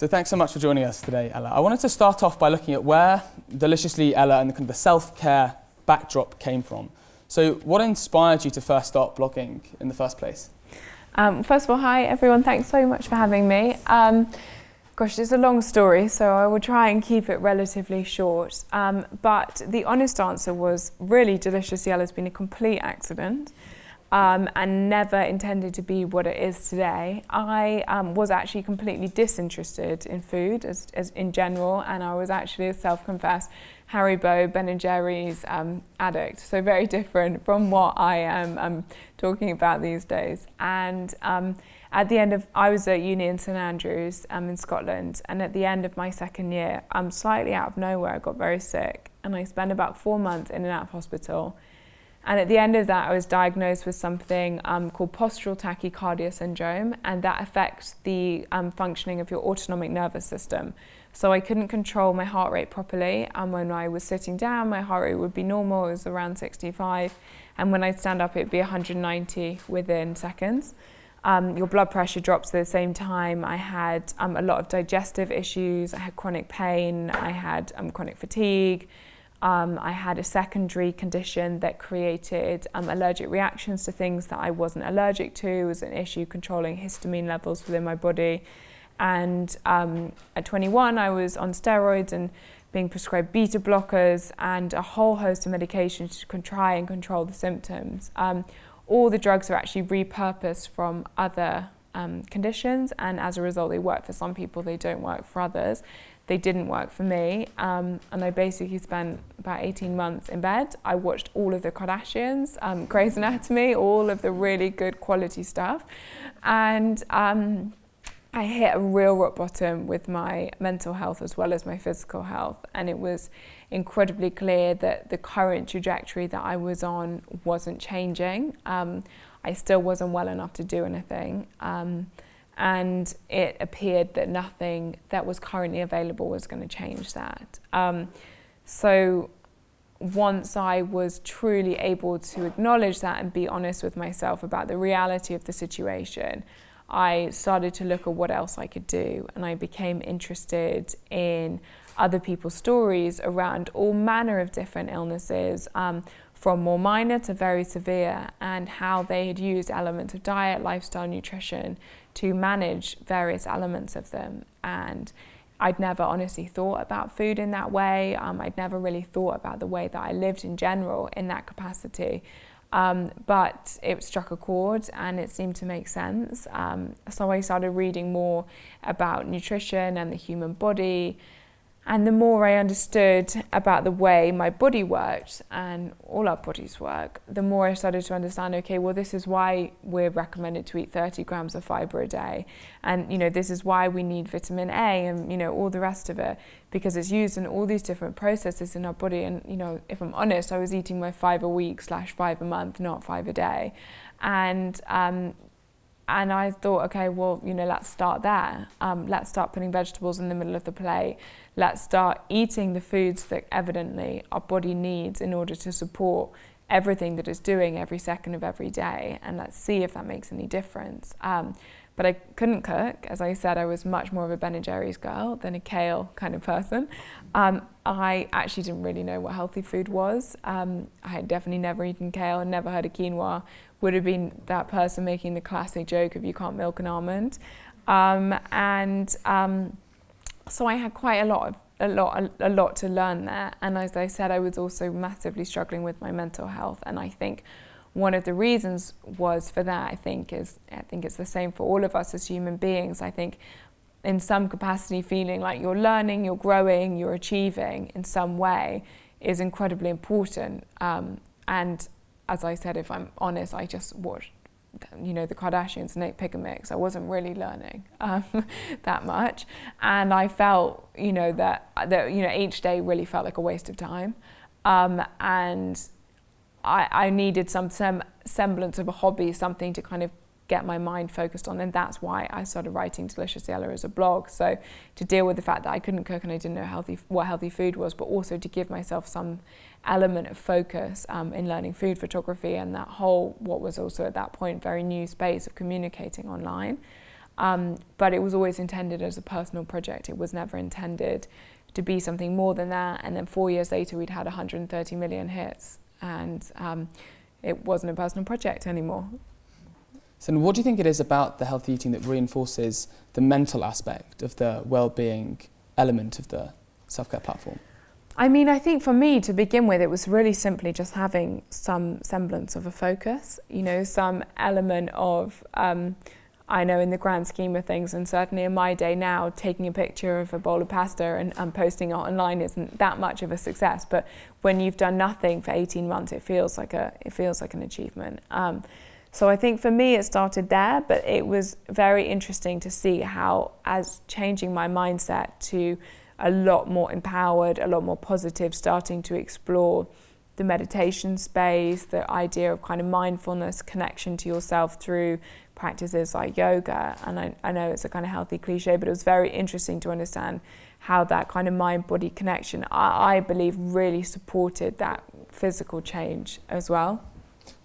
So thanks so much for joining us today, Ella. I wanted to start off by looking at where Deliciously Ella and the kind of the self-care backdrop came from. So what inspired you to first start blogging in the first place? First of all, hi everyone, thanks so much for having me. Gosh, it's a long story, so I will try and keep it relatively short. But the honest answer was really Deliciously Ella's been a complete accident. And never intended to be what it is today. I was actually completely disinterested in food as in general, and I was actually a self-confessed Haribo, Ben & Jerry's addict, so very different from what I am talking about these days. And at the end of, I was at uni in St Andrews in Scotland, and at the end of my second year, slightly out of nowhere, I got very sick, and I spent about 4 months in and out of hospital. And at the end of that, I was diagnosed with something called postural tachycardia syndrome, and that affects the functioning of your autonomic nervous system. So I couldn't control my heart rate properly, and when I was sitting down, my heart rate would be normal, it was around 65, and when I'd stand up, it'd be 190 within seconds. Your blood pressure drops at the same time. I had a lot of digestive issues, I had chronic pain, I had chronic fatigue. I had a secondary condition that created allergic reactions to things that I wasn't allergic to. It was an issue controlling histamine levels within my body. And at 21, I was on steroids and being prescribed beta blockers and a whole host of medications to try and control the symptoms. All the drugs are actually repurposed from other conditions, and as a result, they work for some people, they don't work for others. They didn't work for me, and I basically spent about 18 months in bed. I watched all of the Kardashians, Grey's Anatomy, all of the really good quality stuff, and I hit a real rock bottom with my mental health as well as my physical health, and it was incredibly clear that the current trajectory that I was on wasn't changing. I still wasn't well enough to do anything. And it appeared that nothing that was currently available was going to change that. So once I was truly able to acknowledge that and be honest with myself about the reality of the situation, I started to look at what else I could do, and I became interested in other people's stories around all manner of different illnesses, from more minor to very severe, and how they had used elements of diet, lifestyle, nutrition to manage various elements of them. And I'd never honestly thought about food in that way. I'd never really thought about the way that I lived in general in that capacity. But it struck a chord and it seemed to make sense. So I started reading more about nutrition and the human body. And the more I understood about the way my body worked, and all our bodies work, the more I started to understand, okay, well, this is why we're recommended to eat 30 grams of fiber a day. And, this is why we need vitamin A and, all the rest of it, because it's used in all these different processes in our body. And, if I'm honest, I was eating my 5 a week / 5 a month, not 5 a day. And I thought, okay, well, let's start there. Let's start putting vegetables in the middle of the plate. Let's start eating the foods that evidently our body needs in order to support everything that it's doing every second of every day. And let's see if that makes any difference. But I couldn't cook. As I said, I was much more of a Ben & Jerry's girl than a kale kind of person. I actually didn't really know what healthy food was. I had definitely never eaten kale and never heard of quinoa. Would have been that person making the classic joke of you can't milk an almond. So I had quite a lot to learn there. And as I said, I was also massively struggling with my mental health. And I think one of the reasons was for that, I think it's the same for all of us as human beings. I think in some capacity feeling like you're learning, you're growing, you're achieving in some way is incredibly important. And as I said, if I'm honest, I just watched the Kardashians and ate pick and mix. I wasn't really learning that much, and I felt that each day really felt like a waste of time, and I needed some semblance of a hobby, something to kind of get my mind focused on, and that's why I started writing Deliciously Ella as a blog. So to deal with the fact that I couldn't cook and I didn't know what healthy food was, but also to give myself some element of focus in learning food photography and that whole, what was also at that point very new space of communicating online. But it was always intended as a personal project. It was never intended to be something more than that. And then 4 years later, we'd had 130 million hits, and it wasn't a personal project anymore. So what do you think it is about the healthy eating that reinforces the mental aspect of the well-being element of the self-care platform? I mean, I think for me, to begin with, it was really simply just having some semblance of a focus, you know, some element of, I know in the grand scheme of things, and certainly in my day now, taking a picture of a bowl of pasta and posting it online isn't that much of a success. But when you've done nothing for 18 months, it feels like an achievement. So I think for me, it started there, but it was very interesting to see how, as changing my mindset to a lot more empowered, a lot more positive, starting to explore the meditation space, the idea of kind of mindfulness, connection to yourself through practices like yoga. And I know it's a kind of healthy cliche, but it was very interesting to understand how that kind of mind-body connection, I believe, really supported that physical change as well.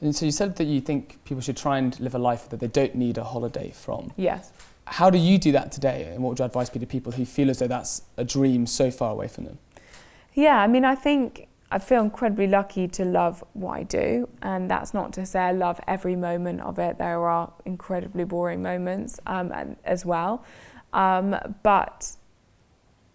And so you said that you think people should try and live a life that they don't need a holiday from. Yes. How do you do that today, and what would your advice be to people who feel as though that's a dream so far away from them? Yeah, I mean, I think I feel incredibly lucky to love what I do, and that's not to say I love every moment of it. There are incredibly boring moments as well, but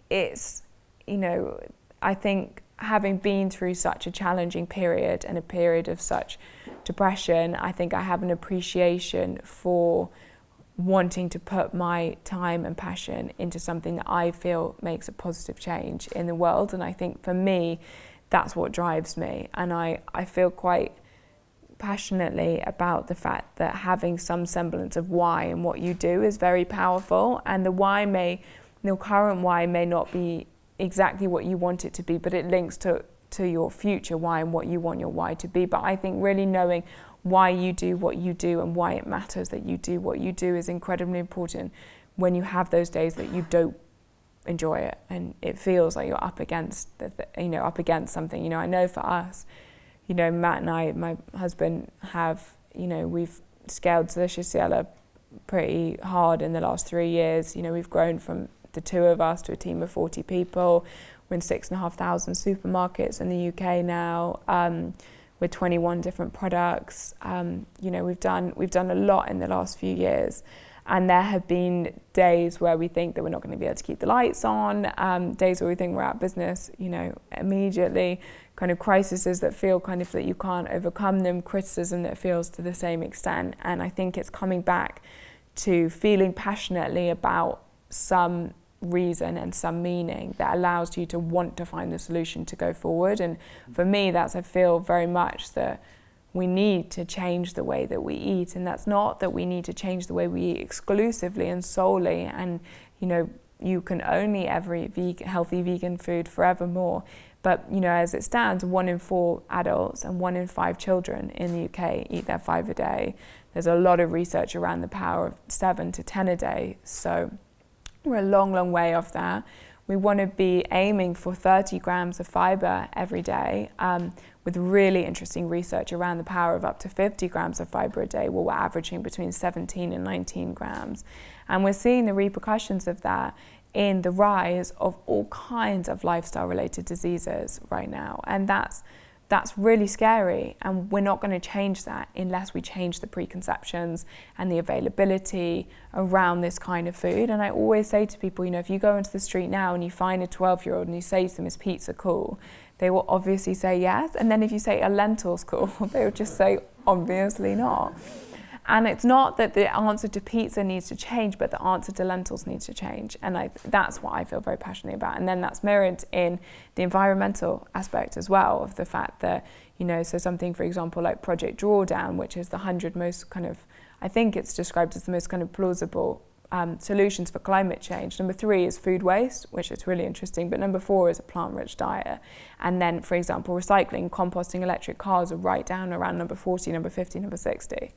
it's, you know, I think having been through such a challenging period and a period of such depression, I think I have an appreciation for wanting to put my time and passion into something that I feel makes a positive change in the world. And I think for me, that's what drives me. And I feel quite passionately about the fact that having some semblance of why and what you do is very powerful. And the current why may not be exactly what you want it to be, but it links to your future why and what you want your why to be. But I think really knowing why you do what you do and why it matters that you do what you do is incredibly important when you have those days that you don't enjoy it and it feels like you're up against something. You know, I know for us, you know, Matt and I, my husband, have, you know, we've scaled Socioeconomic pretty hard in the last 3 years. You know, we've grown from the two of us to a team of 40 people. We're in 6,500 supermarkets in the UK now. With 21 different products. You know, we've done a lot in the last few years, and there have been days where we think that we're not going to be able to keep the lights on, days where we think we're out of business, you know, immediately, kind of crises that feel kind of that you can't overcome them, criticism that feels to the same extent. And I think it's coming back to feeling passionately about some reason and some meaning that allows you to want to find the solution to go forward. And for me, that's, I feel very much that we need to change the way that we eat, and that's not that we need to change the way we eat exclusively and solely, and you know, you can only eat healthy vegan food forevermore. But you know, as it stands, 1 in 4 adults and 1 in 5 children in the UK eat their 5 a day. There's a lot of research around the power of 7 to 10 a day. So we're a long, long way off that. We want to be aiming for 30 grams of fibre every day, with really interesting research around the power of up to 50 grams of fibre a day, where we're averaging between 17 and 19 grams. And we're seeing the repercussions of that in the rise of all kinds of lifestyle-related diseases right now. And that's really scary, and we're not going to change that unless we change the preconceptions and the availability around this kind of food. And I always say to people, you know, if you go into the street now and you find a 12-year-old and you say to them, is pizza cool? They will obviously say yes. And then if you say, are lentils cool? They will just say, obviously not. And it's not that the answer to pizza needs to change, but the answer to lentils needs to change. And that's what I feel very passionate about. And then that's mirrored in the environmental aspect as well, of the fact that, you know, so something, for example, like Project Drawdown, which is the 100 most kind of, I think it's described as the most kind of plausible solutions for climate change. Number 3 is food waste, which is really interesting, but number 4 is a plant-rich diet. And then, for example, recycling, composting, electric cars are right down around number 40, number 50, number 60.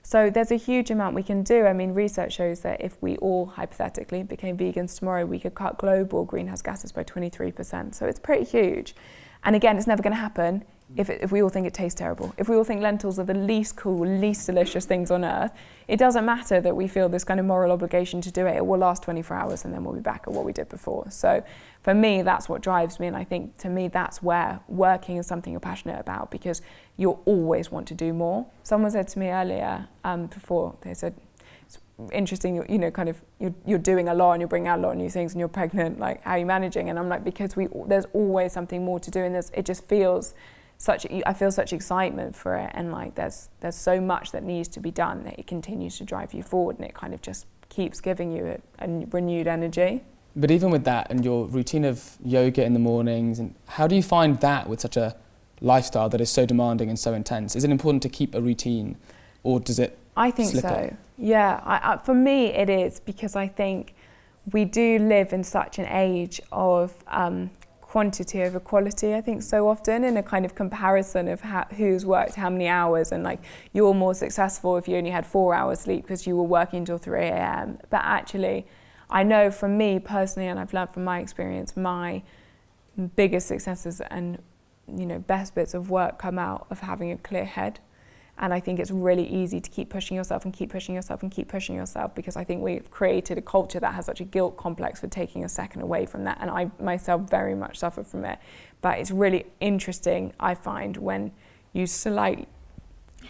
So there's a huge amount we can do. I mean, research shows that if we all hypothetically became vegans tomorrow, we could cut global greenhouse gases by 23%. So it's pretty huge. And again, it's never going to happen if we all think it tastes terrible, if we all think lentils are the least cool, least delicious things on earth, it doesn't matter that we feel this kind of moral obligation to do it. It will last 24 hours and then we'll be back at what we did before. So for me, that's what drives me. And I think to me, that's where working is something you're passionate about, because you'll always want to do more. Someone said to me earlier, before, they said, it's interesting, you know, kind of, you're doing a lot and you're bringing out a lot of new things and you're pregnant, like, how are you managing? And I'm like, because there's always something more to do, and it just feels I feel such excitement for it, and like there's so much that needs to be done that it continues to drive you forward, and it kind of just keeps giving you a renewed energy. But even with that and your routine of yoga in the mornings, and how do you find that with such a lifestyle that is so demanding and so intense? Is it important to keep a routine, or does it I think slip so. up? Yeah, for me it is, because I think we do live in such an age of quantity over quality, I think, so often, in a kind of comparison of who's worked how many hours, and like, you're more successful if you only had 4 hours sleep because you were working till 3 a.m. But actually, I know from me personally, and I've learned from my experience, my biggest successes and, you know, best bits of work come out of having a clear head. And I think it's really easy to keep pushing yourself and keep pushing yourself and keep pushing yourself, because I think we've created a culture that has such a guilt complex for taking a second away from that. And I myself very much suffer from it. But it's really interesting, I find, when you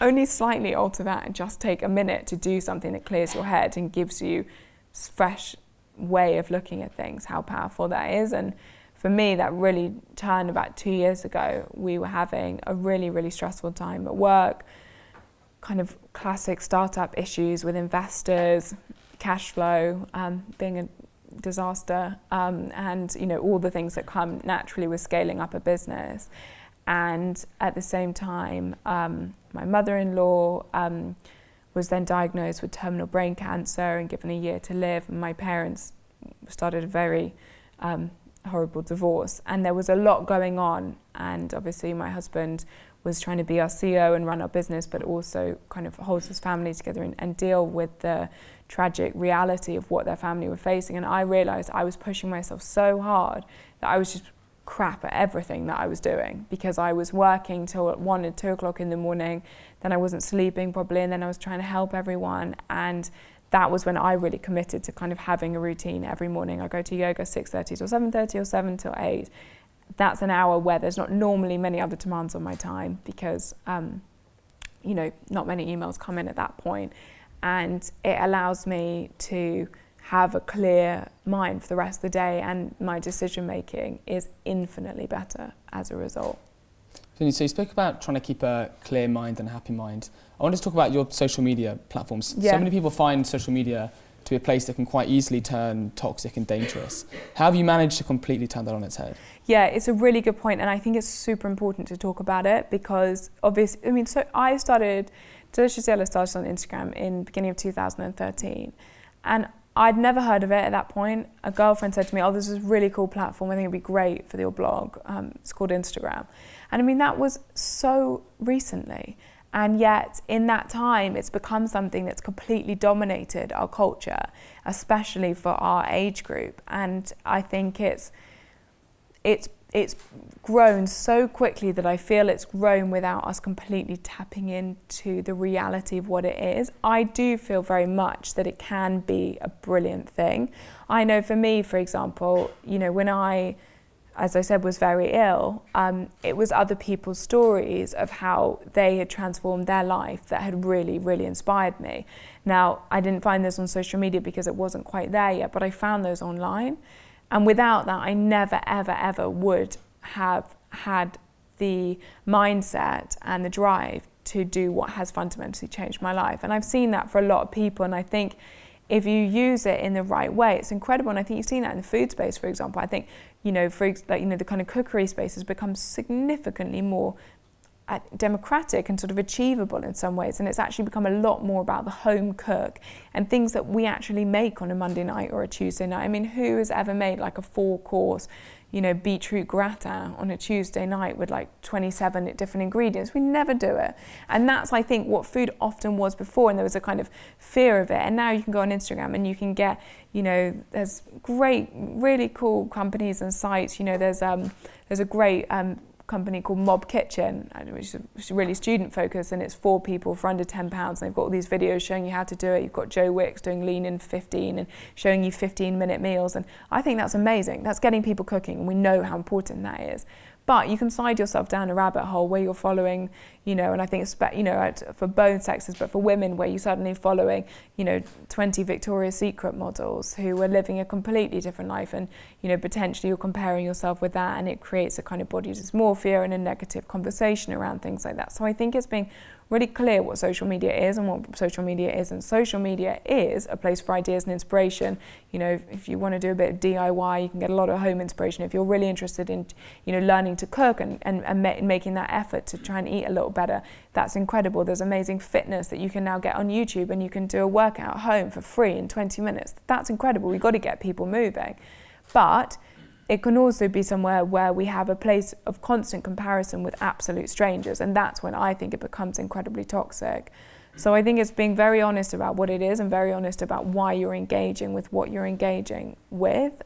only slightly alter that and just take a minute to do something that clears your head and gives you a fresh way of looking at things, how powerful that is. And for me, that really turned about 2 years ago. We were having a really, really stressful time at work, kind of classic startup issues with investors, cash flow being a disaster, and, you know, all the things that come naturally with scaling up a business. And at the same time, my mother-in-law was then diagnosed with terminal brain cancer and given a year to live. And my parents started a very horrible divorce, and there was a lot going on. And obviously my husband was trying to be our CEO and run our business, but also kind of holds his family together and deal with the tragic reality of what their family were facing. And I realised I was pushing myself so hard that I was just crap at everything that I was doing, because I was working till 1 and 2 o'clock in the morning, then I wasn't sleeping properly, and then I was trying to help everyone. And that was when I really committed to kind of having a routine every morning. I go to yoga 6:30 till 7:30 or 7 till 8. That's an hour where there's not normally many other demands on my time, because, you know, not many emails come in at that point. And it allows me to have a clear mind for the rest of the day, and my decision making is infinitely better as a result. So you spoke about trying to keep a clear mind and a happy mind. I wanted to talk about your social media platforms. Yeah. So many people find social media to be a place that can quite easily turn toxic and dangerous. How have you managed to completely turn that on its head? Yeah, it's a really good point, and I think it's super important to talk about it, because obviously, I mean, so I started, Delicious Yellow started on Instagram in the beginning of 2013, and I'd never heard of it at that point. A girlfriend said to me, oh, this is a really cool platform, I think it'd be great for your blog. It's called Instagram. And I mean, that was so recently. And yet, in that time, it's become something that's completely dominated our culture, especially for our age group. And I think it's grown so quickly that I feel it's grown without us completely tapping into the reality of what it is. I do feel very much that it can be a brilliant thing. I know for me, for example, you know, when I, as I said, was very ill, it was other people's stories of how they had transformed their life that had really, really inspired me. Now, I didn't find those on social media because it wasn't quite there yet, but I found those online. And without that, I never, ever, ever would have had the mindset and the drive to do what has fundamentally changed my life. And I've seen that for a lot of people, and I think if you use it in the right way, it's incredible. And I think you've seen that in the food space, for example. I think, you know, the kind of cookery space has become significantly more democratic and sort of achievable in some ways, and it's actually become a lot more about the home cook and things that we actually make on a Monday night or a Tuesday night. I mean, who has ever made like a 4-course, you know, beetroot gratin on a Tuesday night with like 27 different ingredients? We never do it. And that's, I think, what food often was before, and there was a kind of fear of it. And now you can go on Instagram and you can get, you know, there's great, really cool companies and sites. You know, there's a great company called Mob Kitchen, which is really student focused, and it's for people for under £10. And they've got all these videos showing you how to do it. You've got Joe Wicks doing lean in 15 and showing you 15-minute meals. And I think that's amazing. That's getting people cooking, and we know how important that is. But you can slide yourself down a rabbit hole where you're following, and I think, for both sexes, but for women, where you're suddenly following, 20 Victoria's Secret models who are living a completely different life, and, potentially you're comparing yourself with that, and it creates a kind of body dysmorphia and a negative conversation around things like that. So I think it's being really clear what social media is and what social media isn't. Social media is a place for ideas and inspiration. If you want to do a bit of DIY, you can get a lot of home inspiration. If you're really interested in, learning to cook and making that effort to try and eat a little better, that's incredible. There's amazing fitness that you can now get on YouTube, and you can do a workout at home for free in 20 minutes. That's incredible. We've got to get people moving. But it can also be somewhere where we have a place of constant comparison with absolute strangers, and that's when I think it becomes incredibly toxic. So I think it's being very honest about what it is and very honest about why you're engaging with what you're engaging with.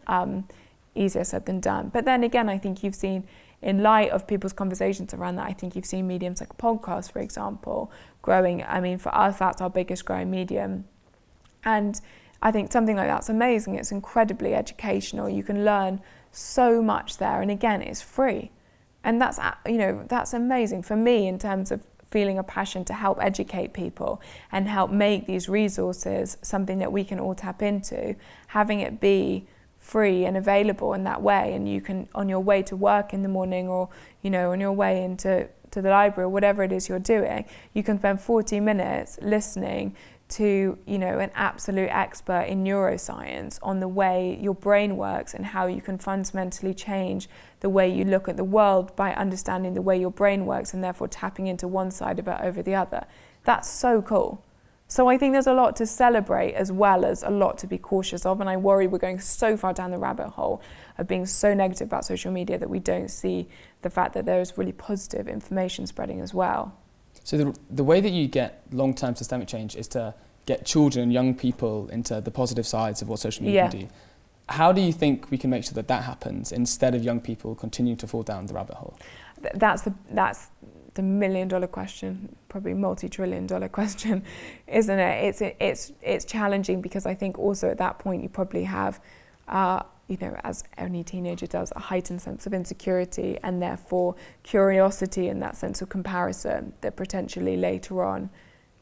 Easier said than done. But then again, I think you've seen, in light of people's conversations around that, I think you've seen mediums like a podcast, for example, growing. I mean, for us, that's our biggest growing medium. And I think something like that's amazing. It's incredibly educational. You can learn so much there, and again, it's free, and that's amazing for me in terms of feeling a passion to help educate people and help make these resources something that we can all tap into, having it be free and available in that way. And you can, on your way to work in the morning, or on your way into the library, or whatever it is you're doing, you can spend 40 minutes listening to an absolute expert in neuroscience on the way your brain works and how you can fundamentally change the way you look at the world by understanding the way your brain works, and therefore tapping into one side of it over the other. That's so cool. So I think there's a lot to celebrate as well as a lot to be cautious of, and I worry we're going so far down the rabbit hole of being so negative about social media that we don't see the fact that there is really positive information spreading as well. So the way that you get long-term systemic change is to get children and young people into the positive sides of what social media can do. How do you think we can make sure that that happens instead of young people continuing to fall down the rabbit hole? That's the $1,000,000 question, probably multi-trillion-dollar question, isn't it? It's challenging, because I think also at that point you probably have, as any teenager does, a heightened sense of insecurity, and therefore curiosity and that sense of comparison that potentially later on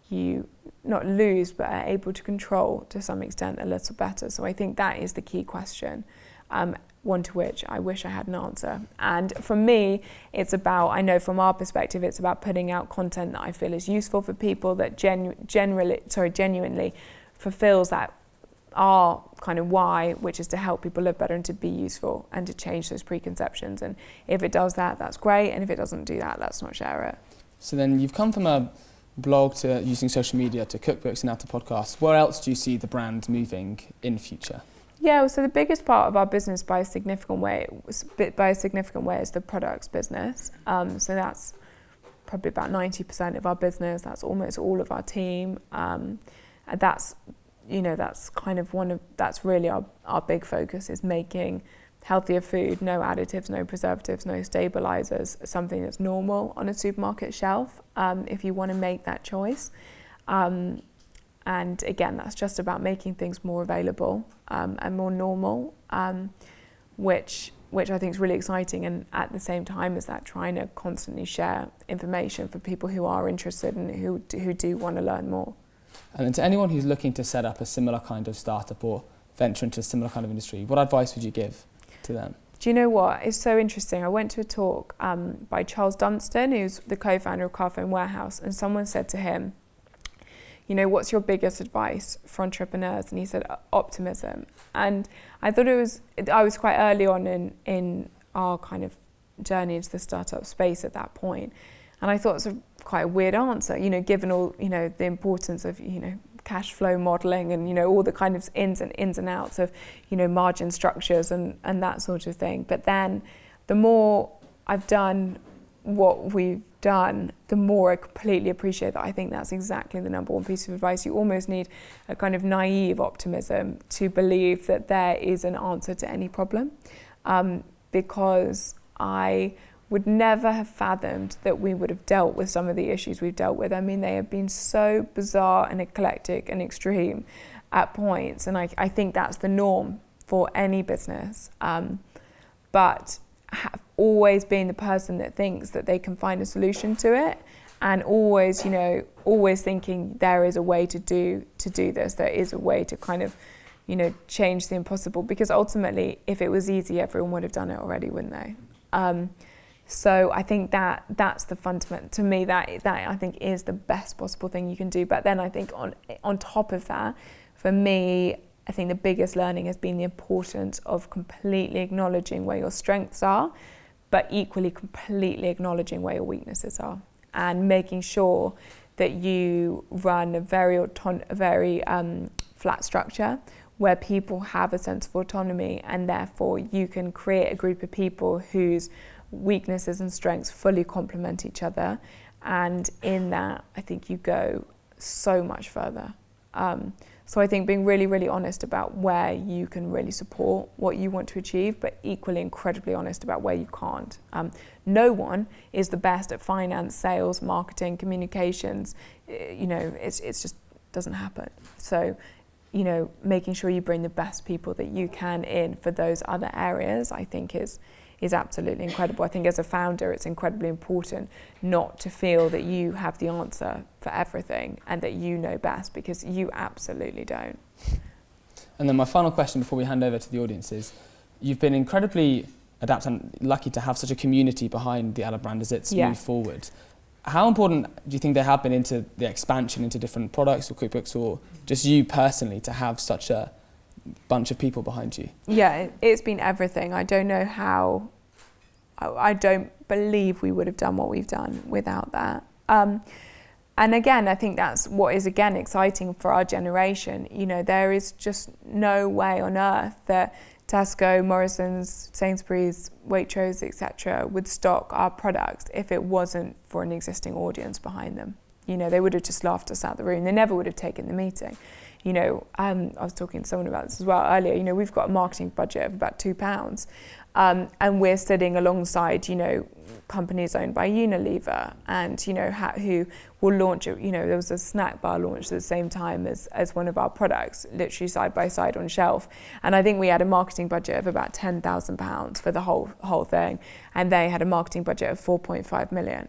you not lose but are able to control to some extent a little better. So I think that is the key question, one to which I wish I had an answer. And for me, it's about, I know from our perspective, it's about putting out content that I feel is useful for people, that genuinely fulfills that our kind of why, which is to help people live better and to be useful and to change those preconceptions. And if it does that, that's great. And if it doesn't do that, let's not share it. So then you've come from a blog to using social media to cookbooks and now to podcasts. Where else do you see the brand moving in future? Yeah, so the biggest part of our business by a significant way is the products business. So that's probably about 90% of our business. That's almost all of our team. And that's really our big focus, is making healthier food, no additives, no preservatives, no stabilizers, something that's normal on a supermarket shelf, if you want to make that choice. And again, that's just about making things more available and more normal, which I think is really exciting. And at the same time as that, trying to constantly share information for people who are interested and who do want to learn more. And then to anyone who's looking to set up a similar kind of startup or venture into a similar kind of industry, what advice would you give to them? Do you know what? It's so interesting. I went to a talk by Charles Dunstan, who's the co-founder of Carphone Warehouse, and someone said to him, what's your biggest advice for entrepreneurs? And he said, optimism. And I thought I was quite early on in our kind of journey into the startup space at that point. And I thought it was quite a weird answer, given all, the importance of, cash flow modeling and, all the kind of ins and outs of, margin structures and that sort of thing. But then the more I've done what we've done, the more I completely appreciate that. I think that's exactly the number one piece of advice. You almost need a kind of naive optimism to believe that there is an answer to any problem, because I would never have fathomed that we would have dealt with some of the issues we've dealt with. I mean, they have been so bizarre and eclectic and extreme at points, and I think that's the norm for any business. But have always been the person that thinks that they can find a solution to it, and always, always thinking there is a way to do this, there is a way to kind of, change the impossible, because ultimately, if it was easy, everyone would have done it already, wouldn't they? So I think that's the fundament. To me, that I think is the best possible thing you can do. But then I think on top of that, for me, I think the biggest learning has been the importance of completely acknowledging where your strengths are, but equally completely acknowledging where your weaknesses are, and making sure that you run a very flat structure where people have a sense of autonomy, and therefore you can create a group of people whose weaknesses and strengths fully complement each other. And in that, I think you go so much further. So I think being really, really honest about where you can really support what you want to achieve, but equally incredibly honest about where you can't. No one is the best at finance, sales, marketing, communications. It's just doesn't happen. So, making sure you bring the best people that you can in for those other areas, I think is absolutely incredible. I think as a founder, it's incredibly important not to feel that you have the answer for everything and that you know best, because you absolutely don't. And then my final question before we hand over to the audience is, you've been incredibly adept and lucky to have such a community behind the Ella brand as it's moved forward. How important do you think they have been into the expansion into different products or cookbooks, or just you personally, to have such a bunch of people behind you? Yeah, it's been everything. I don't know how, I don't believe we would have done what we've done without that. And again, I think that's what is, again, exciting for our generation. There is just no way on earth that Tesco, Morrison's, Sainsbury's, Waitrose, etc. would stock our products if it wasn't for an existing audience behind them. They would have just laughed us out the room. They never would have taken the meeting. I was talking to someone about this as well earlier. We've got a marketing budget of about £2, and we're sitting alongside, companies owned by Unilever, and who will launch. There was a snack bar launched at the same time as one of our products, literally side by side on shelf. And I think we had a marketing budget of about £10,000 for the whole thing, and they had a marketing budget of 4.5 million.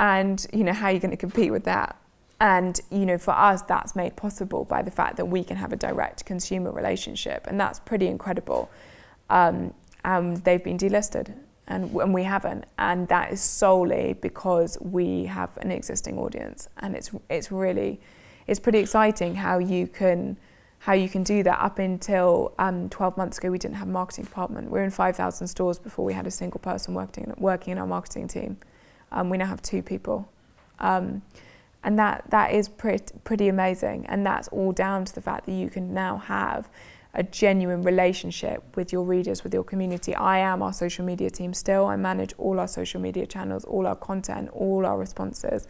And how are you going to compete with that? And for us, that's made possible by the fact that we can have a direct consumer relationship, and that's pretty incredible. They've been delisted, and we haven't, and that is solely because we have an existing audience, and it's pretty exciting how you can do that. Up until 12 months ago, we didn't have a marketing department. We were in 5,000 stores before we had a single person working in our marketing team. We now have 2 people. And that is pretty amazing, and that's all down to the fact that you can now have a genuine relationship with your readers, with your community. I am our social media team still. I manage all our social media channels, all our content, all our responses,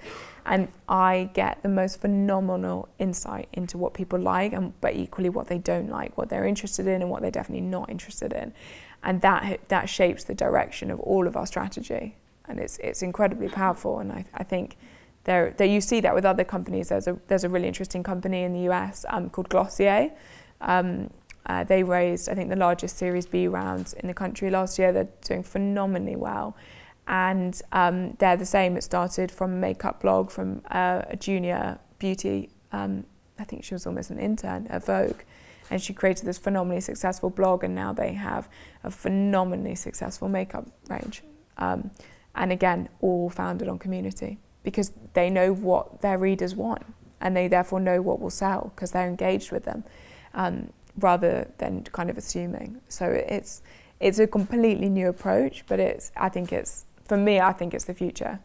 and I get the most phenomenal insight into what people like, but equally what they don't like, what they're interested in and what they're definitely not interested in, and that shapes the direction of all of our strategy, and it's incredibly powerful. And I think there you see that with other companies. There's a really interesting company in the US called Glossier. They raised, I think, the largest Series B round in the country last year. They're doing phenomenally well. And they're the same. It started from a makeup blog from a junior beauty. I think she was almost an intern at Vogue. And she created this phenomenally successful blog, and now they have a phenomenally successful makeup range. And again, all founded on community, because they know what their readers want, and they therefore know what will sell because they're engaged with them, rather than kind of assuming. So it's a completely new approach, but I think it's the future.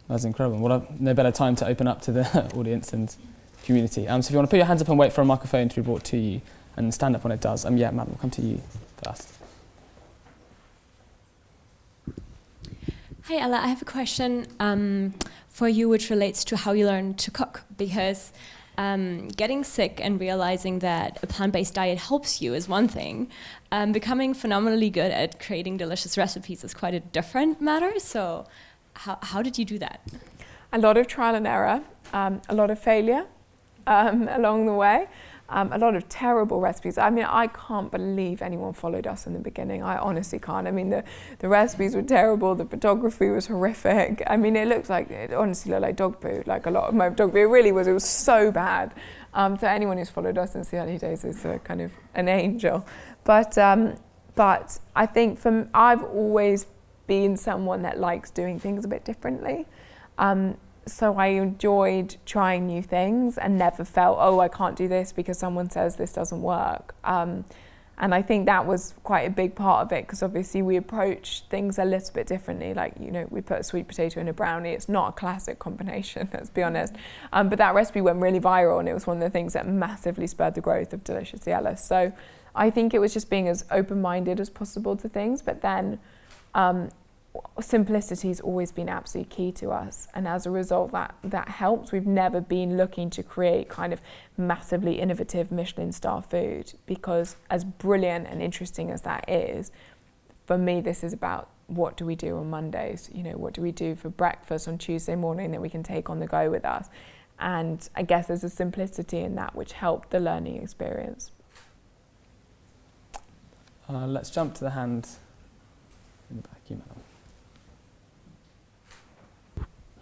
That's incredible. Well, no better time to open up to the audience and community. So if you want to put your hands up and wait for a microphone to be brought to you, and stand up when it does. Matt, we'll come to you first. Hi Ella, I have a question for you which relates to how you learn to cook, because Getting sick and realizing that a plant-based diet helps you is one thing. Becoming phenomenally good at creating delicious recipes is quite a different matter. So how did you do that? A lot of trial and error, a lot of failure along the way. A lot of terrible recipes. I mean, I can't believe anyone followed us in the beginning. I honestly can't. I mean, the recipes were terrible. The photography was horrific. I mean, it honestly looked like dog poo, like a lot of my dog poo. It really was. It was so bad. So anyone who's followed us since the early days is kind of an angel. But I think I've always been someone that likes doing things a bit differently. So I enjoyed trying new things and never felt, oh, I can't do this because someone says this doesn't work. And I think that was quite a big part of it, because obviously we approach things a little bit differently. Like, we put a sweet potato in a brownie. It's not a classic combination, let's be honest. But that recipe went really viral, and it was one of the things that massively spurred the growth of Delicious Delis. So I think it was just being as open-minded as possible to things, but then simplicity has always been absolutely key to us, and as a result that helps. We've never been looking to create kind of massively innovative Michelin star food, because as brilliant and interesting as that is, for me this is about what do we do on Mondays, what do we do for breakfast on Tuesday morning that we can take on the go with us. And I guess there's a simplicity in that which helped the learning experience. Let's jump to the hand in the back. You, madam.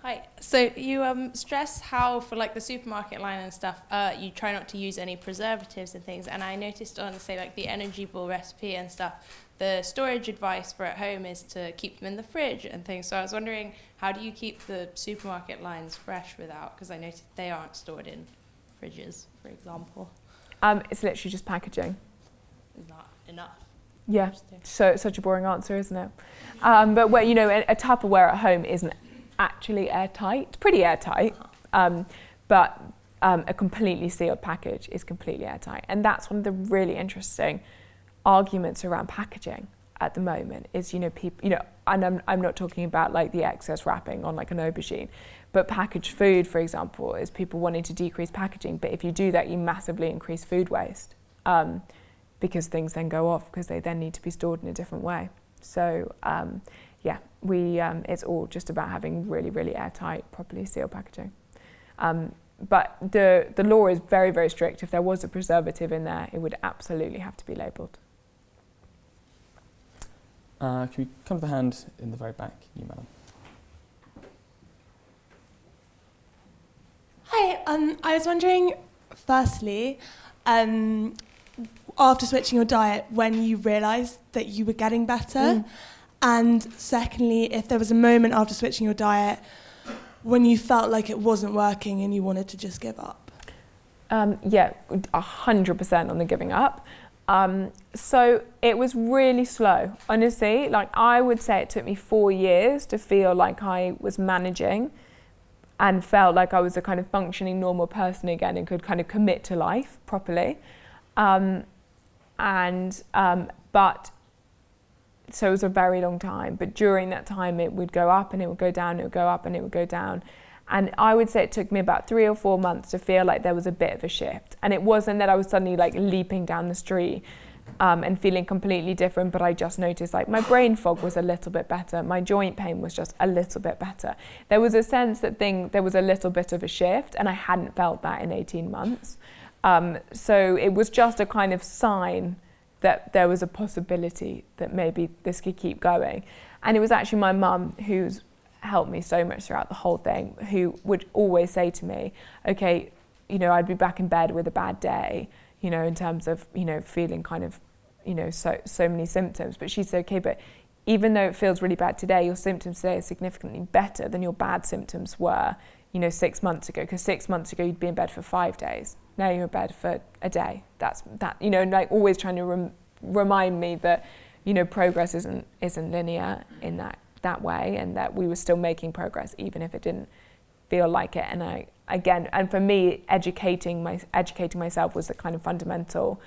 Hi. So you stress how for like the supermarket line and stuff, you try not to use any preservatives and things. And I noticed on, say, like the energy ball recipe and stuff, the storage advice for at home is to keep them in the fridge and things. So I was wondering, how do you keep the supermarket lines fresh without? Because I noticed they aren't stored in fridges, for example. It's literally just packaging. Not enough. Yeah. So it's such a boring answer, isn't it? But where a Tupperware at home isn't actually airtight. It's pretty airtight, but a completely sealed package is completely airtight. And that's one of the really interesting arguments around packaging at the moment is, people, and I'm not talking about like the excess wrapping on like an aubergine, but packaged food, for example, is people wanting to decrease packaging. But if you do that, you massively increase food waste, because things then go off because they then need to be stored in a different way. So it's all just about having really, really airtight, properly sealed packaging. But the law is very, very strict. If there was a preservative in there, it would absolutely have to be labelled. Can we come to the hand in the very back, you madam? Hi, I was wondering, firstly, after switching your diet, when you realised that you were getting better, and secondly, if there was a moment after switching your diet when you felt like it wasn't working and you wanted to just give up. 100% on the giving up. So it was really slow, honestly. Like, I would say it took me 4 years to feel like I was managing and felt like I was a kind of functioning normal person again and could kind of commit to life properly. So it was a very long time, but during that time it would go up and it would go down, it would go up and it would go down. And I would say it took me about 3 or 4 months to feel like there was a bit of a shift. And it wasn't that I was suddenly like leaping down the street and feeling completely different, but I just noticed like my brain fog was a little bit better, my joint pain was just a little bit better. There was a sense that there was a little bit of a shift, and I hadn't felt that in 18 months. So it was just a kind of sign that there was a possibility that maybe this could keep going. And it was actually my mum who's helped me so much throughout the whole thing, who would always say to me, okay, I'd be back in bed with a bad day, in terms of, feeling kind of, so many symptoms. But she said, okay, but even though it feels really bad today, your symptoms today are significantly better than your bad symptoms were, 6 months ago. Because 6 months ago, you'd be in bed for 5 days. Now you're in bed for a day. That's that, like always trying to remind me that, progress isn't linear in that way, and that we were still making progress even if it didn't feel like it. And for me, educating myself was the kind of fundamental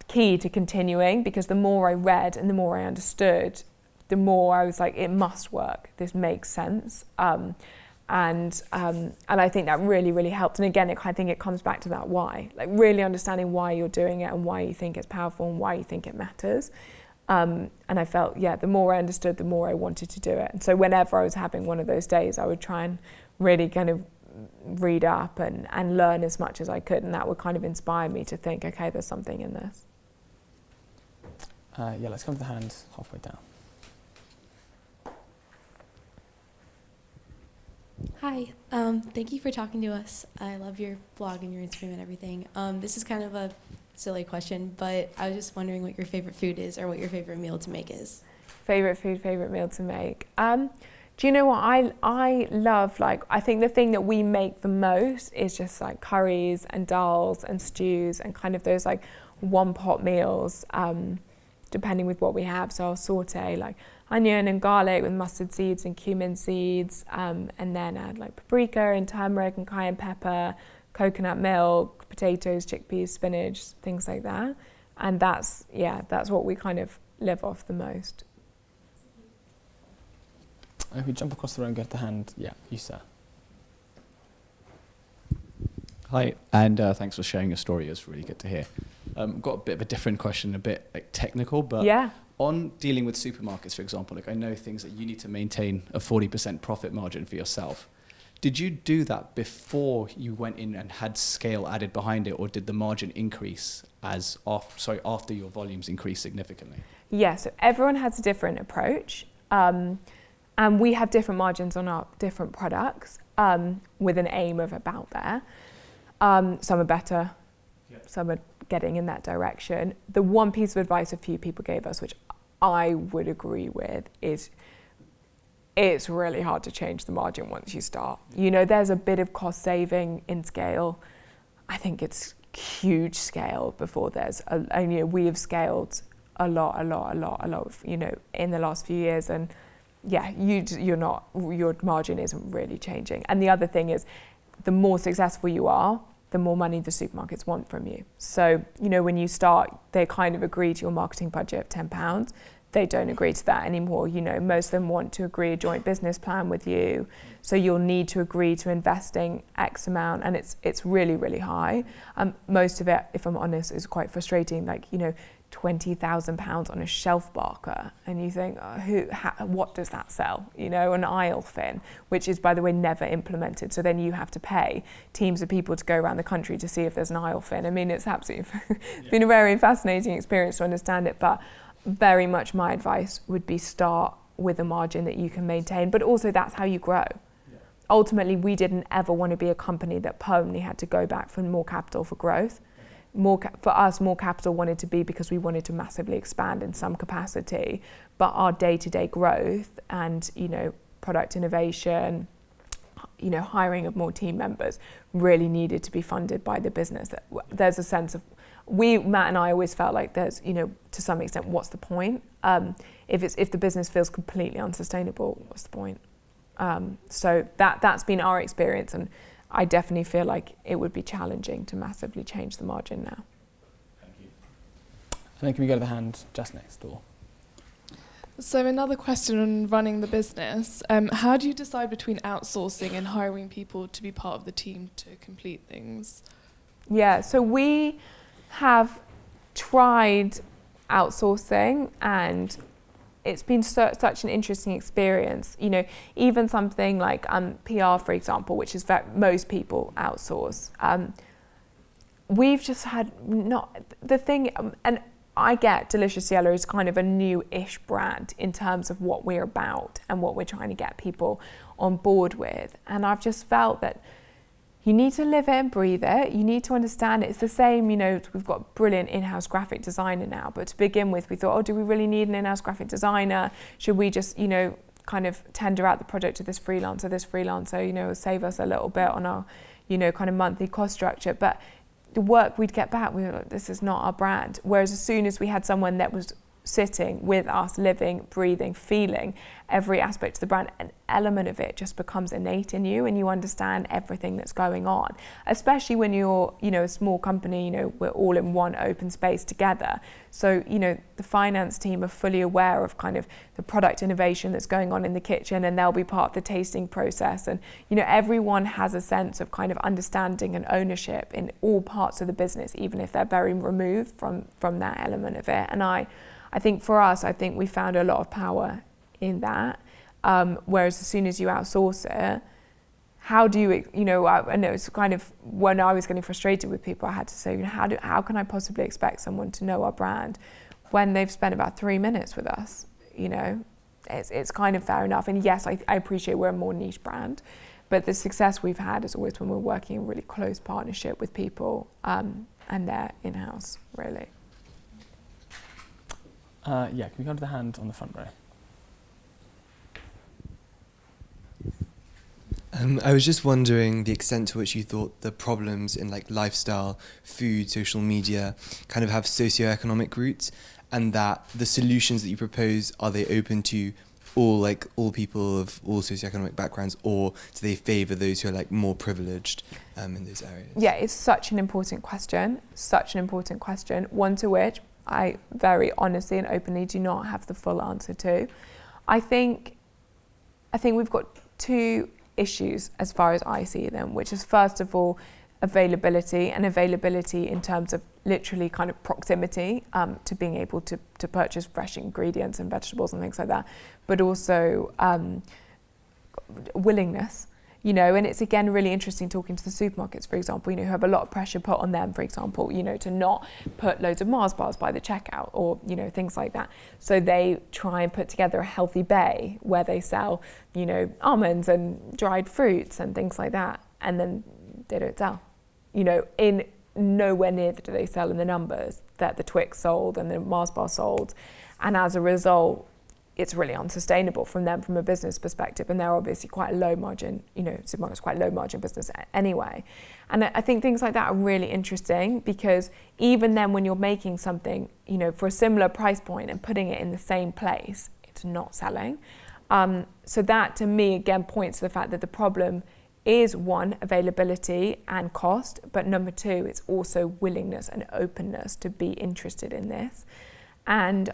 key to continuing, because the more I read and the more I understood, the more I was like, it must work. This makes sense. And I think that really helped. And again, I think it comes back to that why, like really understanding why you're doing it and why you think it's powerful and why you think it matters. And I felt, the more I understood, the more I wanted to do it. And so whenever I was having one of those days, I would try and really kind of read up and learn as much as I could. And that would kind of inspire me to think, okay, there's something in this. Let's come to the hand halfway down. Hi, thank you for talking to us. I love your blog and your Instagram and everything. This is kind of a silly question, but I was just wondering what your favorite food is or what your favorite meal to make is. Favorite food, favorite meal to make. Do you know what I love? Like, I think the thing that we make the most is just like curries and dals and stews and kind of those like one pot meals, depending with what we have. So I'll saute like onion and garlic with mustard seeds and cumin seeds, and then add like paprika and turmeric and cayenne pepper, coconut milk, potatoes, chickpeas, spinach, things like that. And that's what we kind of live off the most. If we jump across the room and get the hand, you sir. Hi, and thanks for sharing your story. It was really good to hear. Got a bit of a different question, a bit like technical, but on dealing with supermarkets, for example, like I know things that you need to maintain a 40% profit margin for yourself. Did you do that before you went in and had scale added behind it, or did the margin increase after your volumes increased significantly? Yeah, so everyone has a different approach. And we have different margins on our different products, with an aim of about there. Some are better, some are getting in that direction. The one piece of advice a few people gave us, which I would agree with, is it's really hard to change the margin once you start. You know, there's a bit of cost saving in scale. I think it's huge scale before we have scaled a lot, you know, in the last few years, and your margin isn't really changing. And the other thing is, the more successful you are, the more money the supermarkets want from you. So, you know, when you start, they kind of agree to your marketing budget of £10. They don't agree to that anymore. You know, most of them want to agree a joint business plan with you. So you'll need to agree to investing X amount, and it's really high. Most of it, if I'm honest, is quite frustrating. Like, you know, £20,000 on a shelf marker, and you think, what does that sell? You know, an aisle fin, which is, by the way, never implemented. So then you have to pay teams of people to go around the country to see if there's an aisle fin. I mean, it's absolutely it's been a very fascinating experience to understand it, but very much my advice would be start with a margin that you can maintain, but also that's how you grow. Ultimately, we didn't ever want to be a company that permanently had to go back for more capital for growth. For us, more capital wanted to be because we wanted to massively expand in some capacity, but our day-to-day growth and, you know, product innovation, you know, hiring of more team members really needed to be funded by the business. There's a sense of, Matt and I always felt like there's, you know, to some extent, what's the point? If the business feels completely unsustainable, what's the point? So that's been our experience, and I definitely feel like it would be challenging to massively change the margin now. Thank you. And then can we go to the hand just next door? So another question on running the business. How do you decide between outsourcing and hiring people to be part of the team to complete things? Yeah, so we have tried outsourcing, and it's been such an interesting experience. You know, even something like PR, for example, which is most people outsource. We've just had and I get Delicious Yellow is kind of a new-ish brand in terms of what we're about and what we're trying to get people on board with. And I've just felt that you need to live it and breathe it. You need to understand it. It's the same, you know, we've got a brilliant in-house graphic designer now, but to begin with, we thought, do we really need an in-house graphic designer? Should we just, you know, kind of tender out the project to this freelancer, you know, save us a little bit on our, you know, kind of monthly cost structure. But the work we'd get back, we were like, this is not our brand. Whereas as soon as we had someone that was sitting with us, living, breathing, feeling every aspect of the brand, an element of it just becomes innate in you and you understand everything that's going on, especially when you're, a small company, we're all in one open space together. So, the finance team are fully aware of kind of the product innovation that's going on in the kitchen, and they'll be part of the tasting process. And, everyone has a sense of kind of understanding and ownership in all parts of the business, even if they're very removed from that element of it. And I think for us, we found a lot of power in that. Whereas as soon as you outsource it, how do you, I know it's kind of when I was getting frustrated with people, I had to say, how can I possibly expect someone to know our brand when they've spent about 3 minutes with us? It's kind of fair enough. And yes, I appreciate we're a more niche brand, but the success we've had is always when we're working in really close partnership with people, and they're in-house, really. Can we go to the hand on the front row? I was just wondering the extent to which you thought the problems in like lifestyle, food, social media kind of have socioeconomic roots, and that the solutions that you propose, are they open to all people of all socioeconomic backgrounds, or do they favour those who are like more privileged in those areas? Yeah, it's such an important question, one to which I very honestly and openly do not have the full answer to. I think we've got two issues as far as I see them, which is first of all availability in terms of literally kind of proximity to being able to purchase fresh ingredients and vegetables and things like that, but also willingness. And it's again really interesting talking to the supermarkets, for example, who have a lot of pressure put on them, for example, to not put loads of Mars bars by the checkout or, things like that. So they try and put together a healthy bay where they sell, almonds and dried fruits and things like that. And then they don't sell, in nowhere near do they sell in the numbers that the Twix sold and the Mars bar sold. And as a result, it's really unsustainable from a business perspective, and they're obviously quite a low margin, supermarkets quite low margin business anyway. And I think things like that are really interesting, because even then when you're making something, for a similar price point and putting it in the same place, it's not selling. So that to me again points to the fact that the problem is one, availability and cost, but number two, it's also willingness and openness to be interested in this. And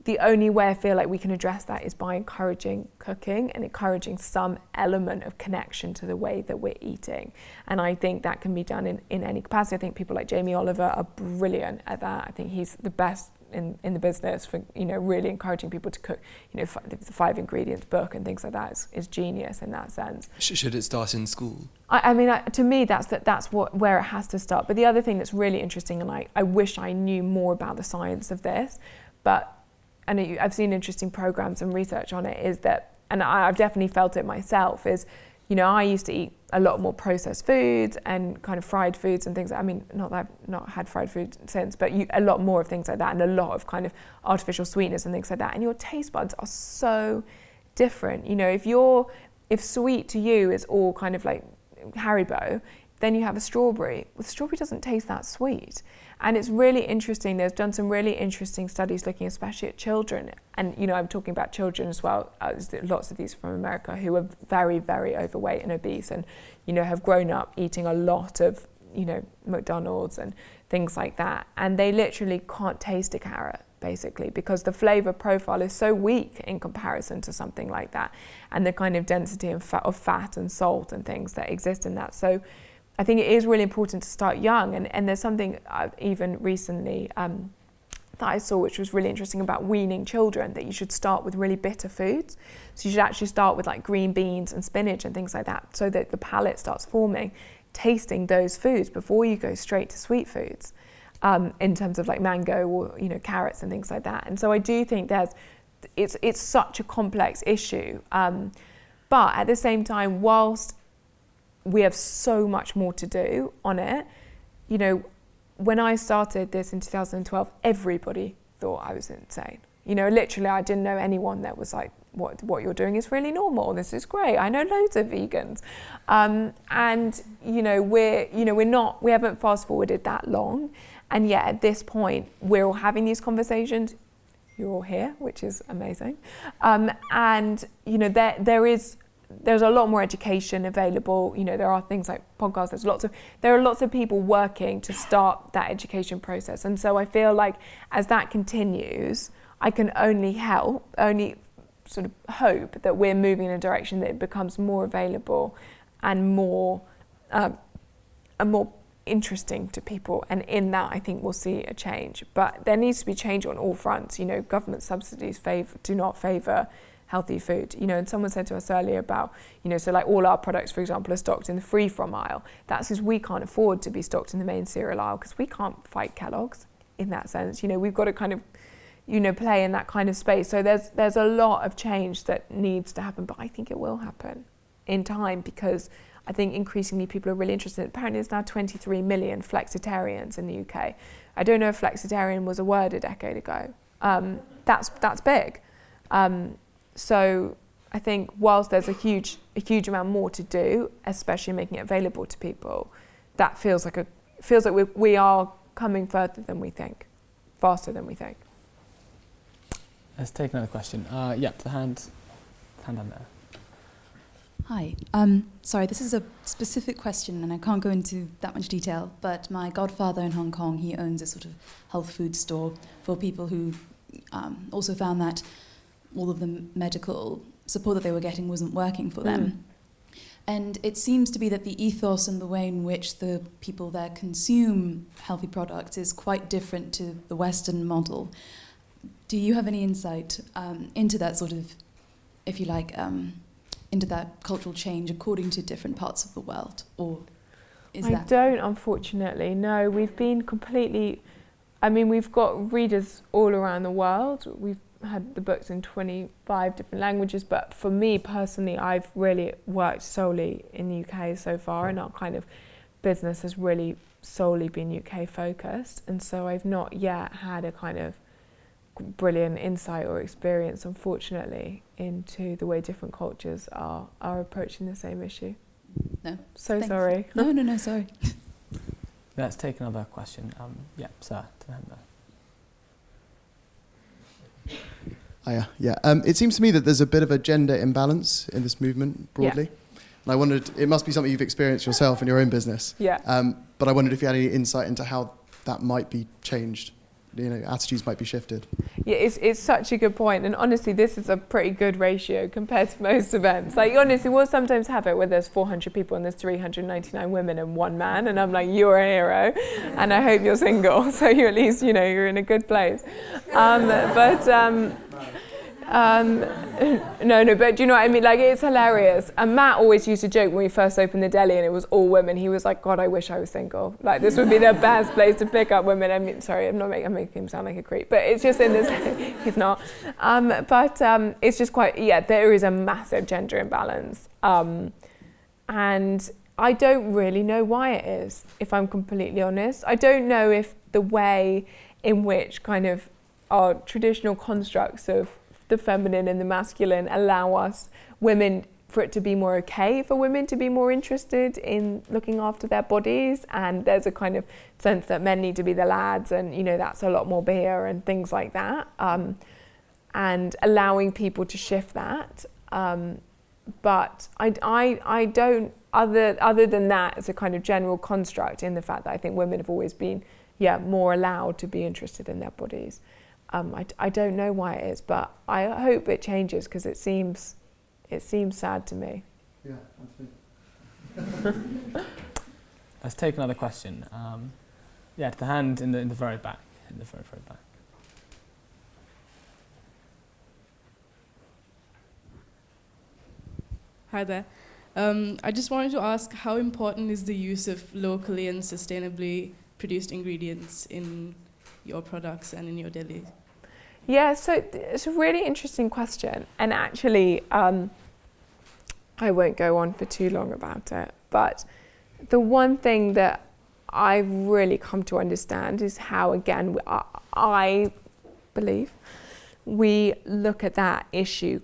the only way I feel like we can address that is by encouraging cooking and encouraging some element of connection to the way that we're eating. And I think that can be done in any capacity. I think people like Jamie Oliver are brilliant at that. I think he's the best in the business for, really encouraging people to cook. The 5 ingredients book and things like that is genius in that sense. Should it start in school? I mean, to me, that's where it has to start. But the other thing that's really interesting, and I wish I knew more about the science of this, but I've seen interesting programs and research on it, is that, and I've definitely felt it myself, is, I used to eat a lot more processed foods and kind of fried foods and things. I mean, not that I've not had fried food since, but a lot more of things like that, and a lot of kind of artificial sweeteners and things like that. And your taste buds are so different. If sweet to you is all kind of like Haribo, then you have a strawberry. Well, strawberry doesn't taste that sweet. And it's really interesting. There's done some really interesting studies looking especially at children. And, I'm talking about children as well. There's lots of these from America who are very, very overweight and obese and, have grown up eating a lot of, McDonald's and things like that. And they literally can't taste a carrot, basically, because the flavor profile is so weak in comparison to something like that. And the kind of density of fat and salt and things that exist in that. So I think it is really important to start young, and there's something even recently that I saw which was really interesting about weaning children, that you should start with really bitter foods. So you should actually start with like green beans and spinach and things like that, so that the palate starts forming, tasting those foods before you go straight to sweet foods, in terms of like mango or carrots and things like that. And so I do think it's such a complex issue, but at the same time, whilst we have so much more to do on it. When I started this in 2012, everybody thought I was insane. Literally, I didn't know anyone that was like, what you're doing is really normal. This is great. I know loads of vegans. And we haven't fast forwarded that long. And yet at this point, we're all having these conversations. You're all here, which is amazing. And, you know, there's a lot more education available. You know, there are things like podcasts. There are lots of people working to start that education process. And so I feel like as that continues, I can only sort of hope that we're moving in a direction that it becomes more available and more interesting to people, and in that I think we'll see a change. But there needs to be change on all fronts. You know, government subsidies do not favour healthy food. You know, and someone said to us earlier about, you know, so like all our products, for example, are stocked in the free from aisle. That's because we can't afford to be stocked in the main cereal aisle, because we can't fight Kellogg's in that sense. You know, we've got to kind of, you know, play in that kind of space. So there's a lot of change that needs to happen, but I think it will happen in time, because I think increasingly people are really interested. Apparently there's now 23 million flexitarians in the UK. I don't know if flexitarian was a word a decade ago. That's big. So I think whilst there's a huge amount more to do, especially making it available to people, that feels like we are coming further than we think, faster than we think. Let's take another question. The hand down there. Hi. Sorry, this is a specific question and I can't go into that much detail, but my godfather in Hong Kong, he owns a sort of health food store for people who also found that all of the medical support that they were getting wasn't working for them. And it seems to be that the ethos and the way in which the people there consume healthy products is quite different to the Western model. Do you have any insight into that sort of, if you like, into that cultural change according to different parts of the world, or is that? I don't, unfortunately. No, we've been completely. I mean, we've got readers all around the world. We've had the books in 25 different languages, but for me personally, I've really worked solely in the UK so far, and our kind of business has really solely been UK focused, and so I've not yet had a kind of brilliant insight or experience, unfortunately, into the way different cultures are approaching the same issue. No. So sorry. No, sorry. Let's take another question. Sir, to the hand there. It seems to me that there's a bit of a gender imbalance in this movement broadly. Yeah. And I wondered, it must be something you've experienced yourself in your own business. Yeah. But I wondered if you had any insight into how that might be changed. You know, attitudes might be shifted. Yeah, it's such a good point, and honestly, this is a pretty good ratio compared to most events. Like, honestly, we'll sometimes have it where there's 400 people and there's 399 women and one man, and I'm like, you're a hero, and I hope you're single, so you at least, you know, you're in a good place. No, but do you know what I mean? Like, it's hilarious. And Matt always used to joke when we first opened the deli and it was all women. He was like, God, I wish I was single. Like, this would be the best place to pick up women. I mean, sorry, I'm making him sound like a creep, but it's just in this, he's not. It's just quite, there is a massive gender imbalance. And I don't really know why it is, if I'm completely honest. I don't know if the way in which kind of our traditional constructs of the feminine and the masculine allow us women, for it to be more okay for women to be more interested in looking after their bodies, and there's a kind of sense that men need to be the lads, and you know, that's a lot more beer and things like that, and allowing people to shift that, but I don't, other than that, it's a kind of general construct in the fact that I think women have always been more allowed to be interested in their bodies. I don't know why it is, but I hope it changes, because it seems sad to me. Yeah, absolutely. Let's take another question. To the hand in the very back. In the very, very back. Hi there. I just wanted to ask, how important is the use of locally and sustainably produced ingredients in your products and in your deli? Yeah, so it's a really interesting question, and actually I won't go on for too long about it, but the one thing that I've really come to understand is how, again, I believe we look at that issue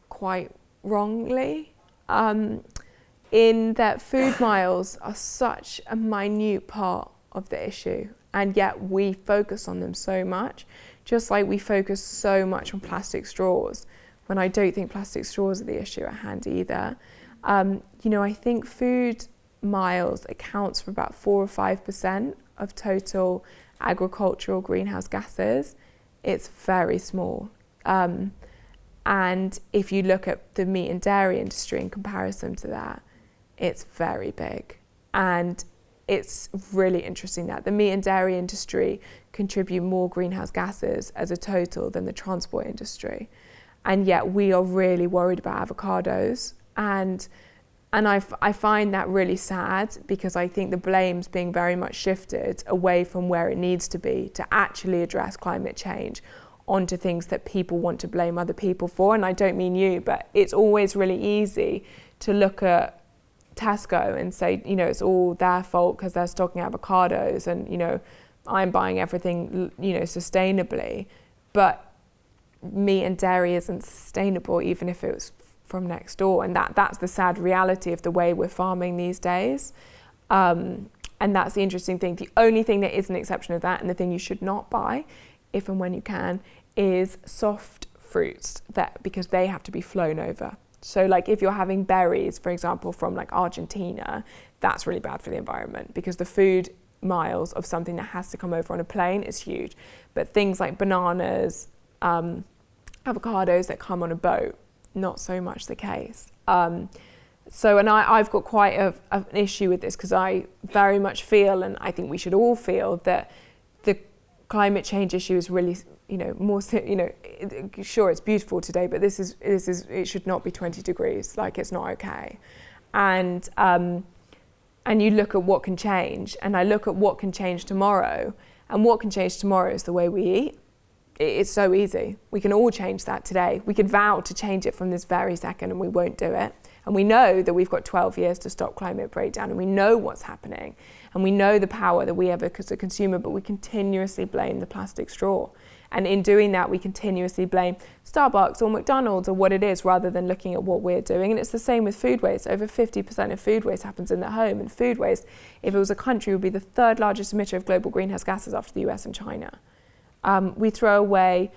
quite wrongly, in that food miles are such a minute part of the issue, and yet we focus on them so much, just like we focus so much on plastic straws, when I don't think plastic straws are the issue at hand either. I think food miles accounts for about 4 or 5% of total agricultural greenhouse gases. It's very small. And if you look at the meat and dairy industry in comparison to that, it's very big. And it's really interesting that the meat and dairy industry contribute more greenhouse gases as a total than the transport industry. And yet we are really worried about avocados. And I find that really sad, because I think the blame's being very much shifted away from where it needs to be to actually address climate change onto things that people want to blame other people for. And I don't mean you, but it's always really easy to look at Tesco and say, it's all their fault because they're stocking avocados, and, I'm buying everything, sustainably. But meat and dairy isn't sustainable, even if it was from next door. And that's the sad reality of the way we're farming these days. And that's the interesting thing. The only thing that is an exception of that, and the thing you should not buy, if and when you can, is soft fruits, because they have to be flown over. So like if you're having berries, for example, from like Argentina, that's really bad for the environment, because the food miles of something that has to come over on a plane is huge. But things like bananas, avocados that come on a boat, not so much the case. I've got quite an issue with this, because I very much feel, and I think we should all feel, that the climate change issue is really, more, sure, it's beautiful today, but this is it should not be 20 degrees. Like, it's not okay. And you look at what can change, and I look at what can change tomorrow, and what can change tomorrow is the way we eat. It's so easy. We can all change that today. We could vow to change it from this very second, and we won't do it. And we know that we've got 12 years to stop climate breakdown, and we know what's happening, and we know the power that we have as a consumer, but we continuously blame the plastic straw. And in doing that, we continuously blame Starbucks or McDonald's or what it is, rather than looking at what we're doing. And it's the same with food waste. Over 50% of food waste happens in the home. And food waste, if it was a country, would be the third largest emitter of global greenhouse gases after the US and China. We throw away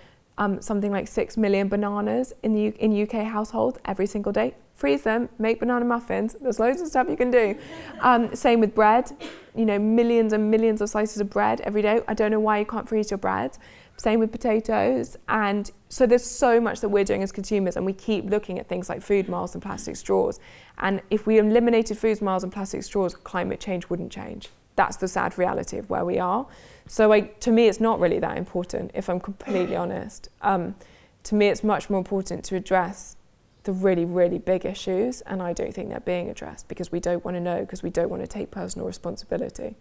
something like 6 million bananas in UK households every single day. Freeze them, make banana muffins. There's loads of stuff you can do. Same with bread. Millions and millions of slices of bread every day. I don't know why you can't freeze your bread. Same with potatoes. And so there's so much that we're doing as consumers, and we keep looking at things like food miles and plastic straws. And if we eliminated food miles and plastic straws, climate change wouldn't change. That's the sad reality of where we are. So to me, it's not really that important, if I'm completely honest. To me, it's much more important to address the really, really big issues, and I don't think they're being addressed, because we don't want to know, because we don't want to take personal responsibility.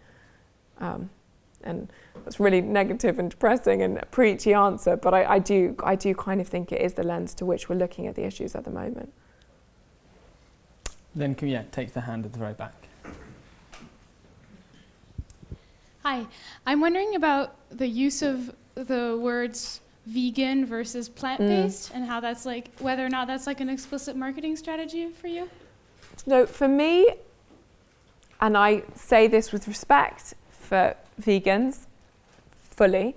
And that's really negative and depressing and a preachy answer, but I do kind of think it is the lens to which we're looking at the issues at the moment. Then can we take the hand at the very back? Hi, I'm wondering about the use of the words vegan versus plant-based, and how that's like, whether or not that's like an explicit marketing strategy for you? No, for me, and I say this with respect for vegans, fully,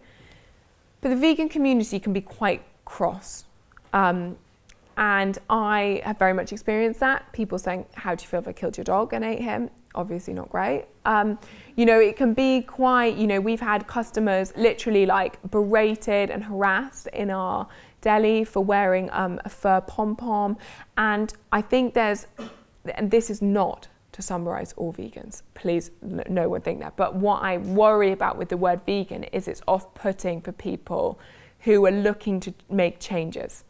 but the vegan community can be quite cross. And I have very much experienced that. People saying, how do you feel if I killed your dog and ate him? Obviously not great. It can be quite, we've had customers literally like berated and harassed in our deli for wearing a fur pom-pom. And I think and this is not to summarize all vegans, please no one think that. But what I worry about with the word vegan is it's off-putting for people who are looking to make changes.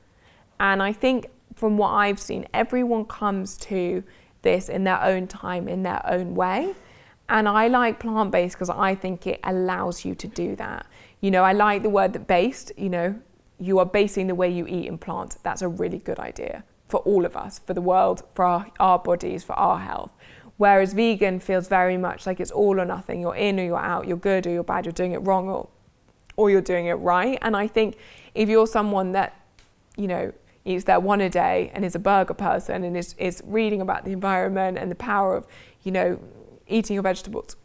And I think from what I've seen, everyone comes to this in their own time, in their own way. And I like plant-based because I think it allows you to do that. I like the word that based, you are basing the way you eat in plants. That's a really good idea for all of us, for the world, for our bodies, for our health. Whereas vegan feels very much like it's all or nothing. You're in or you're out, you're good or you're bad, you're doing it wrong or you're doing it right. And I think if you're someone that, eats that one a day and is a burger person and is reading about the environment and the power of, eating your vegetables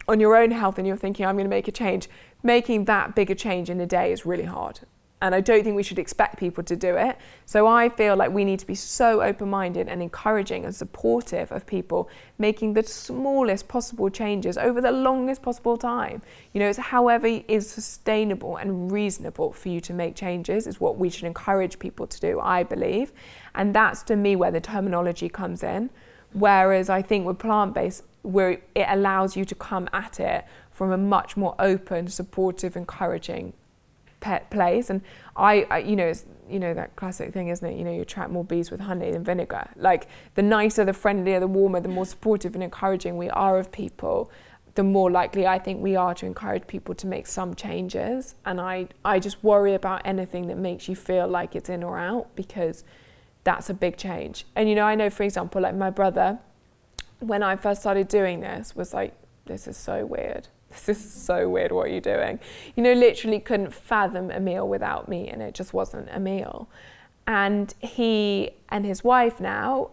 on your own health and you're thinking, I'm going to make a change, making that bigger change in a day is really hard. And I don't think we should expect people to do it. So I feel like we need to be so open-minded and encouraging and supportive of people making the smallest possible changes over the longest possible time. It's however is sustainable and reasonable for you to make changes is what we should encourage people to do, I believe. And that's to me where the terminology comes in. Whereas I think with plant-based, where it allows you to come at it from a much more open, supportive, encouraging place. And I it's, that classic thing, isn't it? You attract more bees with honey than vinegar. Like, the nicer, the friendlier, the warmer, the more supportive and encouraging we are of people, the more likely I think we are to encourage people to make some changes. And I just worry about anything that makes you feel like it's in or out, because that's a big change. And I know, for example, like my brother, when I first started doing this, was like, this is so weird. This is so weird, what are you doing? Literally couldn't fathom a meal without meat, and it just wasn't a meal. And he and his wife now,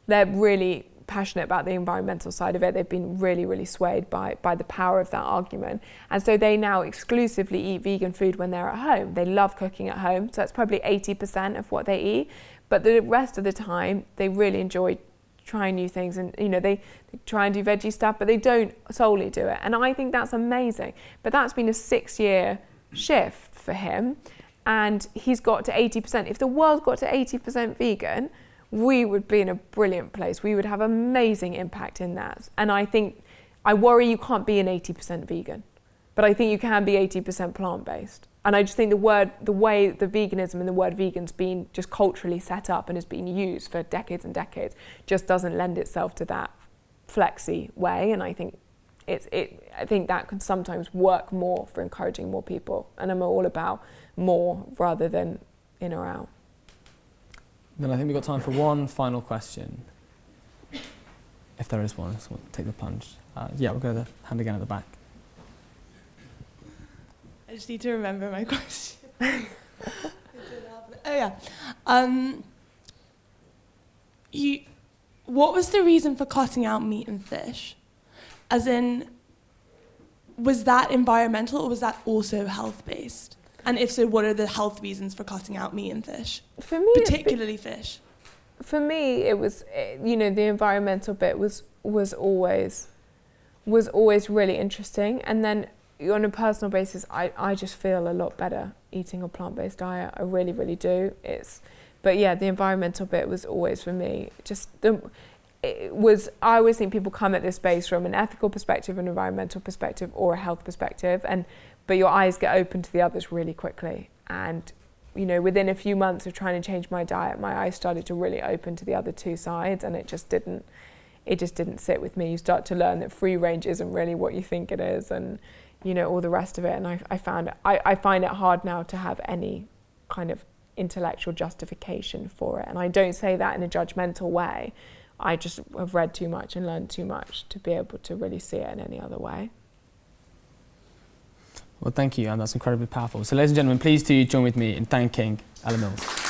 they're really passionate about the environmental side of it. They've been really, really swayed by the power of that argument. And so they now exclusively eat vegan food when they're at home. They love cooking at home, so that's probably 80% of what they eat. But the rest of the time, they really enjoy trying new things, and they try and do veggie stuff, but they don't solely do it. And I think that's amazing. But that's been a 6-year shift for him, and he's got to 80%. If the world got to 80% vegan, we would be in a brilliant place. We would have amazing impact in that. And I worry you can't be an 80% vegan, but I think you can be 80% plant-based. And I just think the way the veganism and the word vegan's been just culturally set up and has been used for decades and decades just doesn't lend itself to that flexy way. And I think I think that can sometimes work more for encouraging more people. And I'm all about more rather than in or out. Then I think we've got time for one final question. If there is one, so we'll take the plunge. We'll go to the hand again at the back. I just need to remember my question. What was the reason for cutting out meat and fish? As in, was that environmental or was that also health-based? And if so, what are the health reasons for cutting out meat and fish? For me, particularly fish. For me, it was, the environmental bit was always really interesting. And then on a personal basis, I just feel a lot better eating a plant-based diet. I really, really do. But the environmental bit was always for me. I always think people come at this space from an ethical perspective, an environmental perspective, or a health perspective, but your eyes get open to the others really quickly. And within a few months of trying to change my diet, my eyes started to really open to the other two sides, and it just didn't sit with me. You start to learn that free range isn't really what you think it is, and all the rest of it. And I find it hard now to have any kind of intellectual justification for it. And I don't say that in a judgmental way. I just have read too much and learned too much to be able to really see it in any other way. Well, thank you, and that's incredibly powerful. So ladies and gentlemen, please do join with me in thanking Ella Mills.